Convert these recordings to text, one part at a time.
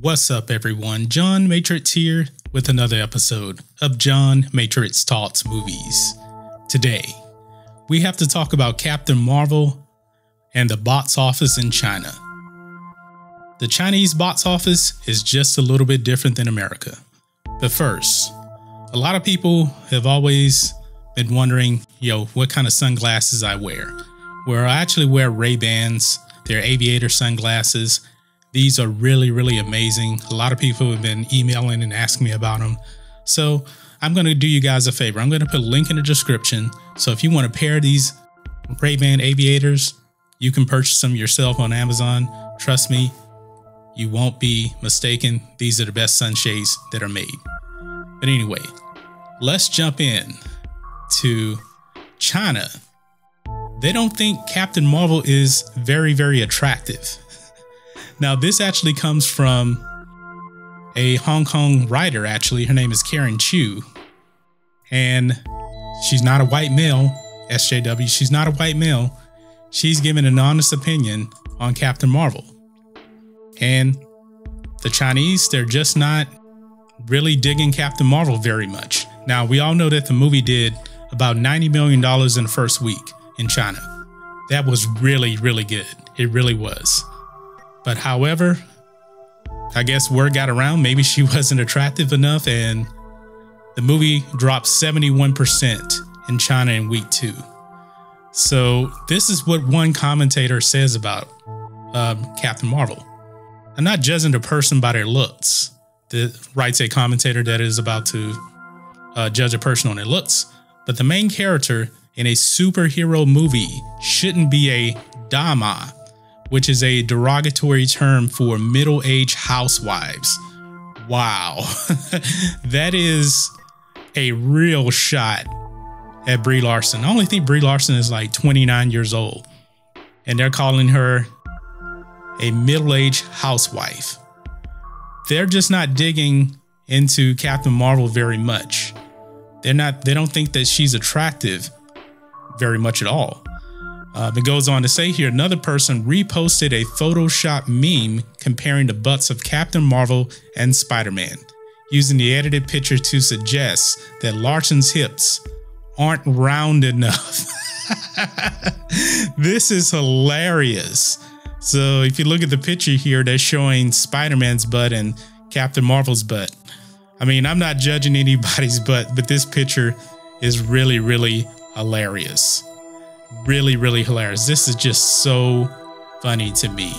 What's up, everyone? John Matrixx here with another episode of John Matrixx Talks Movies. Today, we have to talk about Captain Marvel and the box office in China. The Chinese box office is just a little bit different than America. But first, a lot of people have always been wondering, what kind of sunglasses I wear. Well, I actually wear Ray-Bans. They're aviator sunglasses. These are really amazing. A lot of people have been emailing and asking me about them. So I'm going to do you guys a favor. I'm going to put a link in the description. So if you want to pair these Ray-Ban aviators, you can purchase them yourself on Amazon. Trust me, you won't be mistaken. These are the best sunshades that are made. But anyway, let's jump in to China. They don't think Captain Marvel is very attractive. Now, this actually comes from a Hong Kong writer, actually. Her name is Karen Chu. And she's not a white male, SJW. She's not a white male. She's given an honest opinion on Captain Marvel. And the Chinese, they're just not really digging Captain Marvel very much. Now, we all know that the movie did about $90 million in the first week in China. That was really good. It really was. But however, I guess word got around, maybe she wasn't attractive enough, and the movie dropped 71% in China in week 2. So this is what one commentator says about Captain Marvel. I'm not judging the person by their looks. Writes a commentator that is about to judge a person on their looks. But the main character in a superhero movie shouldn't be a dama, which is a derogatory term for middle-aged housewives. Wow. That is a real shot at Brie Larson. I only think Brie Larson is like 29 years old, and they're calling her a middle-aged housewife. They're just not digging into Captain Marvel very much. They don't think that she's attractive very much at all. It goes on to say here, another person reposted a Photoshop meme comparing the butts of Captain Marvel and Spider-Man, using the edited picture to suggest that Larson's hips aren't round enough. This is hilarious. So if you look at the picture here, they're showing Spider-Man's butt and Captain Marvel's butt. I mean, I'm not judging anybody's butt, but this picture is really hilarious. Really hilarious. This is just so funny to me.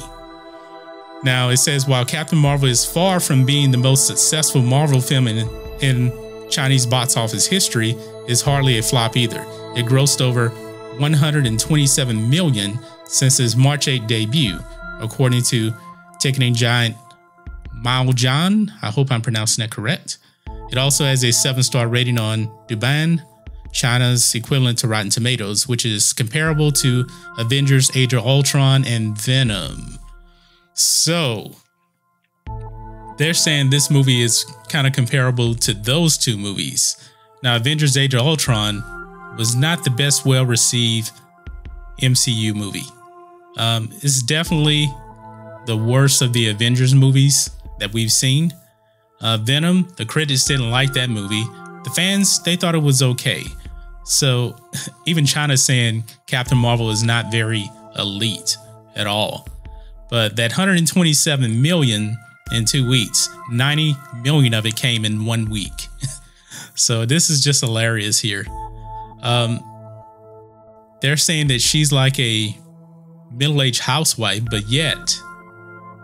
Now it says, while Captain Marvel is far from being the most successful Marvel film in Chinese box office history, is hardly a flop either. It grossed over 127 million since its March 8 debut, according to ticketing giant Mao Zhan. I hope I'm pronouncing that correct. It also has a 7-star rating on Douban, China's equivalent to Rotten Tomatoes, which is comparable to Avengers: Age of Ultron and Venom. So they're saying this movie is kind of comparable to those two movies. Now, Avengers: Age of Ultron was not the best well-received MCU movie. It's definitely the worst of the Avengers movies that we've seen. Venom, the critics didn't like that movie. The fans, they thought it was okay. So even China's saying Captain Marvel is not very elite at all. But that 127 million in 2 weeks, 90 million of it came in 1 week. So this is just hilarious here. They're saying that she's like a middle-aged housewife, but yet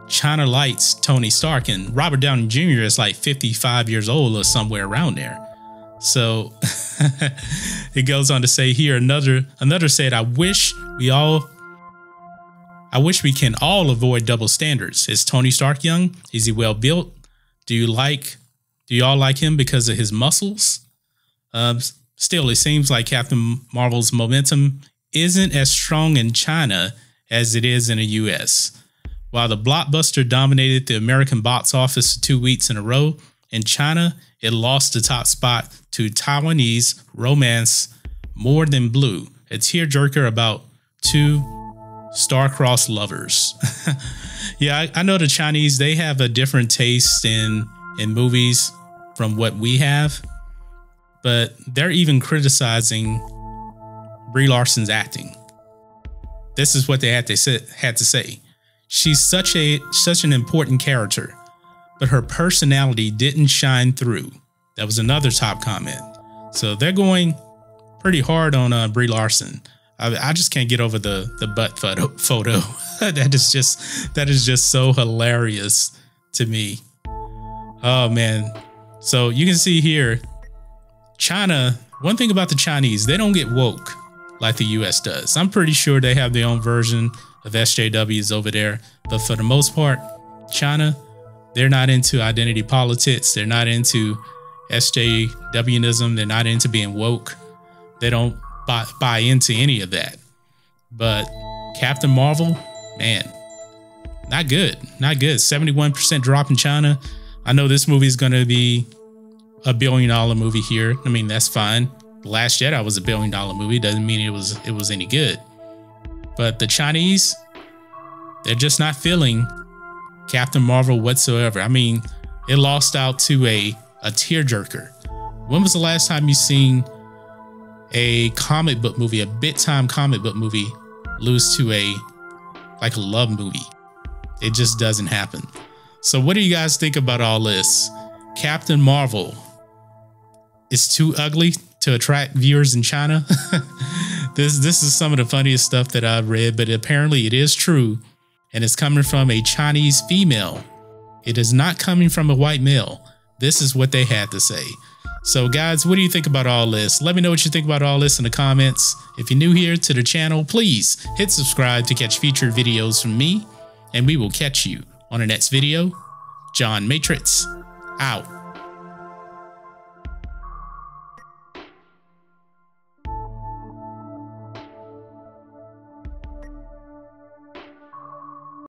China likes Tony Stark, and Robert Downey Jr. is like 55 years old or somewhere around there. So it goes on to say here, another said, I wish we can all avoid double standards. Is Tony Stark young? Is he well built? Do you all like him because of his muscles? Still, it seems like Captain Marvel's momentum isn't as strong in China as it is in the US. While the blockbuster dominated the American box office 2 weeks in a row, in China, it lost the top spot to Taiwanese romance More Than Blue, a tearjerker about two star-crossed lovers. Yeah, I know the Chinese, they have a different taste in movies from what we have, but they're even criticizing Brie Larson's acting. This is what they had to say. She's such an important character, but her personality didn't shine through. That was another top comment. So they're going pretty hard on Brie Larson. I just can't get over the butt photo. That is just so hilarious to me. Oh man. So you can see here, China, one thing about the Chinese, they don't get woke like the US does. I'm pretty sure they have their own version of SJWs over there, but for the most part, China, they're not into identity politics. They're not into SJWism. They're not into being woke. They don't buy into any of that. But Captain Marvel, man, not good. 71% drop in China. I know this movie is going to be a $1 billion movie here. I mean, that's fine. The Last Jedi was a $1 billion movie. Doesn't mean it was any good. But the Chinese, they're just not feeling Captain Marvel whatsoever. I mean, it lost out to a tearjerker. When was the last time you seen a comic book movie, a big time comic book movie, lose to a love movie? It just doesn't happen. So what do you guys think about all this? Captain Marvel is too ugly to attract viewers in China. This is some of the funniest stuff that I've read, but apparently it is true, and it's coming from a Chinese female. It is not coming from a white male. This is what they had to say. So guys, what do you think about all this? Let me know what you think about all this in the comments. If you're new here to the channel, please hit subscribe to catch featured videos from me, and we will catch you on the next video. John Matrixx, out.